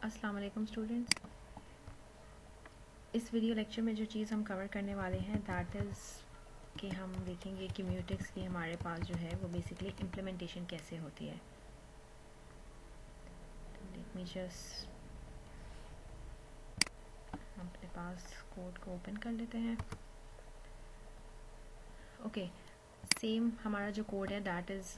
अस्सलाम वालेकुम स्टूडेंट्स। इस वीडियो लेक्चर में जो चीज़ हम कवर करने वाले हैं दैट इज़ कि हम देखेंगे कि म्यूटेक्स की हमारे पास जो है वो बेसिकली इम्प्लीमेंटेशन कैसे होती है। लेट मी जस्ट हम अपने पास कोड को ओपन कर लेते हैं। ओके, सेम हमारा जो कोड है दैट इज़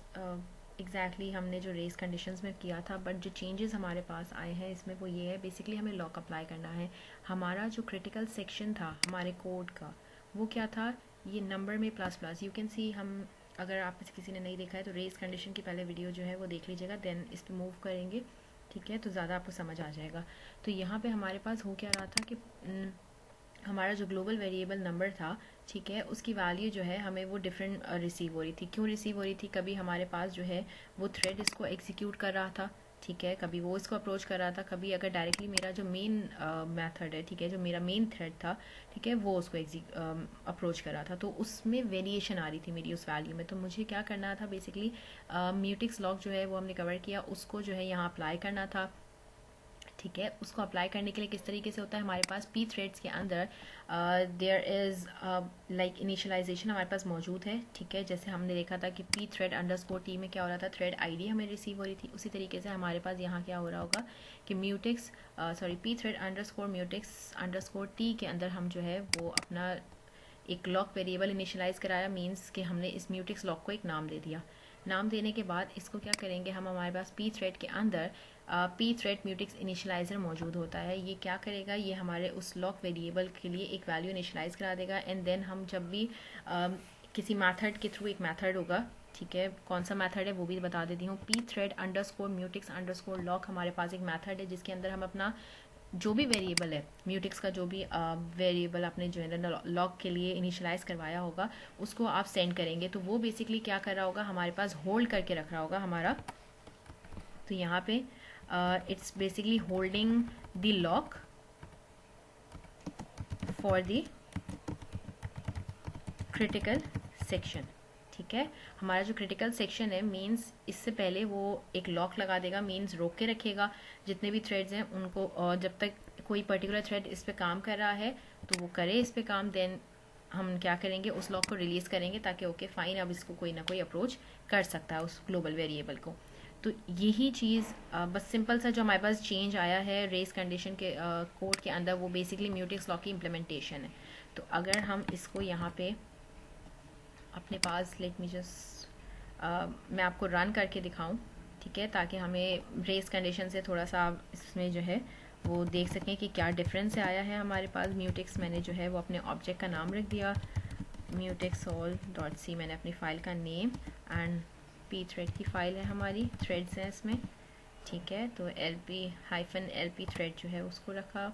एग्जैक्टली हमने जो रेस कंडीशंस में किया था, बट जो चेंजेस हमारे पास आए हैं इसमें वो ये है, बेसिकली हमें लॉक अप्लाई करना है। हमारा जो क्रिटिकल सेक्शन था हमारे कोड का वो क्या था, ये नंबर में plus plus. You can see, हम अगर आप किसी ने नहीं देखा है तो रेस कंडीशन की पहले वीडियो जो है वो देख लीजिएगा, देन इस पर मूव करेंगे, ठीक है, तो ज़्यादा आपको समझ आ जाएगा। तो यहाँ पे हमारे पास हो क्या रहा था कि हमारा जो ग्लोबल वेरिएबल नंबर था, ठीक है, उसकी वैल्यू जो है हमें वो डिफरेंट रिसीव हो रही थी। क्यों रिसीव हो रही थी? कभी हमारे पास जो है वो थ्रेड इसको एग्जीक्यूट कर रहा था, ठीक है, कभी वो इसको अप्रोच कर रहा था, कभी अगर डायरेक्टली मेरा जो मेन मेथड है, ठीक है, जो मेरा मेन थ्रेड था, ठीक है, वो उसको अप्रोच कर रहा था। तो उसमें वेरिएशन आ रही थी मेरी उस वैल्यू में। तो मुझे क्या करना था, बेसिकली म्यूटिक्स लॉक जो है वो हमने कवर किया, उसको जो है यहाँ अप्लाई करना था, ठीक है। उसको अप्लाई करने के लिए किस तरीके से होता है, हमारे पास पी थ्रेड्स के अंदर देयर इज़ लाइक इनिशियलाइजेशन हमारे पास मौजूद है, ठीक है। जैसे हमने देखा था कि पी थ्रेड अंडरस्कोर टी में क्या हो रहा था, थ्रेड आईडी हमें रिसीव हो रही थी। उसी तरीके से हमारे पास यहाँ क्या हो रहा होगा कि mutex p thread underscore mutex underscore t के अंदर हम जो है वो अपना एक लॉक वेरिएबल इनिशियलाइज कराया, मीन्स कि हमने इस म्यूटिक्स लॉक को एक नाम दे दिया। नाम देने के बाद इसको क्या करेंगे हम, हमारे पास पी थ्रेड के अंदर पी थ्रेड म्यूटिक्स इनिशियलाइजर मौजूद होता है। ये क्या करेगा, ये हमारे उस लॉक वेरिएबल के लिए एक वैल्यू इनिशियलाइज करा देगा, एंड देन हम जब भी किसी मैथड के थ्रू, एक मैथड होगा, ठीक है, कौन सा मैथड है वो भी बता देती हूँ। P thread underscore mutex underscore lock हमारे पास एक मैथड है जिसके अंदर हम अपना जो भी वेरिएबल है म्यूटिक्स का, जो भी वेरिएबल आपने जो है ना लॉक के लिए इनिशियलाइज करवाया होगा, उसको आप सेंड करेंगे। तो वो बेसिकली क्या कर रहा होगा, हमारे पास होल्ड करके रख रहा होगा हमारा। तो यहाँ पे it's basically holding the lock for the critical section, ठीक है। हमारा जो क्रिटिकल सेक्शन है, मीन्स इससे पहले वो एक लॉक लगा देगा, मीन्स रोक के रखेगा जितने भी थ्रेड्स हैं उनको, जब तक कोई पर्टिकुलर थ्रेड इस पे काम कर रहा है तो वो करे इस पे काम, देन हम क्या करेंगे, उस लॉक को रिलीज करेंगे ताकि ओके फाइन, अब इसको कोई ना कोई अप्रोच कर सकता है उस ग्लोबल वेरिएबल को। तो यही चीज़ बस सिंपल सा जो हमारे पास चेंज आया है रेस कंडीशन के कोड के अंदर, वो बेसिकली म्यूटिक्स लॉक की इम्प्लीमेंटेशन है। तो अगर हम इसको यहाँ पे अपने पास, लेट मी जस्ट मैं आपको रन करके दिखाऊं, ठीक है, ताकि हमें रेस कंडीशन से थोड़ा सा इसमें जो है वो देख सकें कि क्या डिफरेंस आया है हमारे पास। म्यूटिक्स मैंने जो है वो अपने ऑब्जेक्ट का नाम रख दिया, mutex_all.c मैंने अपनी फ़ाइल का नेम, एंड पी थ्रेड की फ़ाइल है हमारी, थ्रेड्स हैं इसमें, ठीक है। तो LP थ्रेड जो है उसको रखा,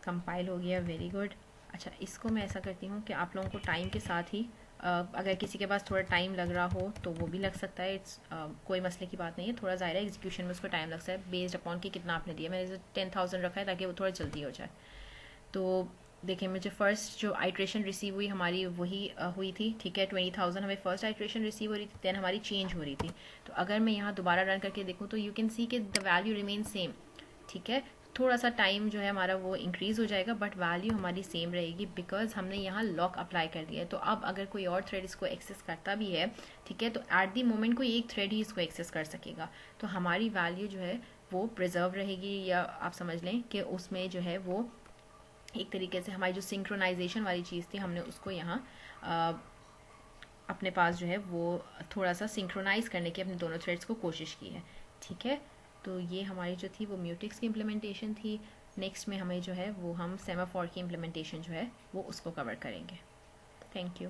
कंपाइल हो गया, वेरी गुड। अच्छा, इसको मैं ऐसा करती हूँ कि आप लोगों को टाइम के साथ ही अगर किसी के पास थोड़ा टाइम लग रहा हो तो वो भी लग सकता है, इट्स कोई मसले की बात नहीं है। थोड़ा ज़ाहिर है एग्जीक्यूशन में उसको टाइम लगता है, बेस्ड अपॉन कि कितना आपने दिया। मैंने 10,000 रखा है ताकि वो थोड़ा जल्दी हो जाए। तो देखिए, मुझे फर्स्ट जो आइट्रेशन रिसीव हुई हमारी वही हुई थी, ठीक है, 20,000 हमें फर्स्ट आइट्रेशन रिसीव हो रही थी, देन हमारी चेंज हो रही थी। तो अगर मैं यहाँ दोबारा रन करके देखूँ तो यू कैन सी कि द वैल्यू रिमेन सेम, ठीक है। थोड़ा सा टाइम जो है हमारा वो इंक्रीज हो जाएगा, बट वैल्यू हमारी सेम रहेगी बिकॉज हमने यहाँ लॉक अप्लाई कर दिया है। तो अब अगर कोई और थ्रेड इसको एक्सेस करता भी है, ठीक है, तो एट दी मोमेंट कोई एक थ्रेड ही इसको एक्सेस कर सकेगा, तो हमारी वैल्यू जो है वो प्रिजर्व रहेगी, या आप समझ लें कि उसमें जो है वो एक तरीके से हमारी जो सिंक्रोनाइजेशन वाली चीज़ थी हमने उसको यहाँ अपने पास जो है वो थोड़ा सा सिंक्रोनाइज करने की अपने दोनों थ्रेड्स को कोशिश की है, ठीक है। तो ये हमारी जो थी वो म्यूटिक्स की इम्प्लीमेंटेशन थी। नेक्स्ट में हमें जो है वो हम सेमाफोर की इम्प्लीमेंटेशन जो है वो उसको कवर करेंगे। Thank you.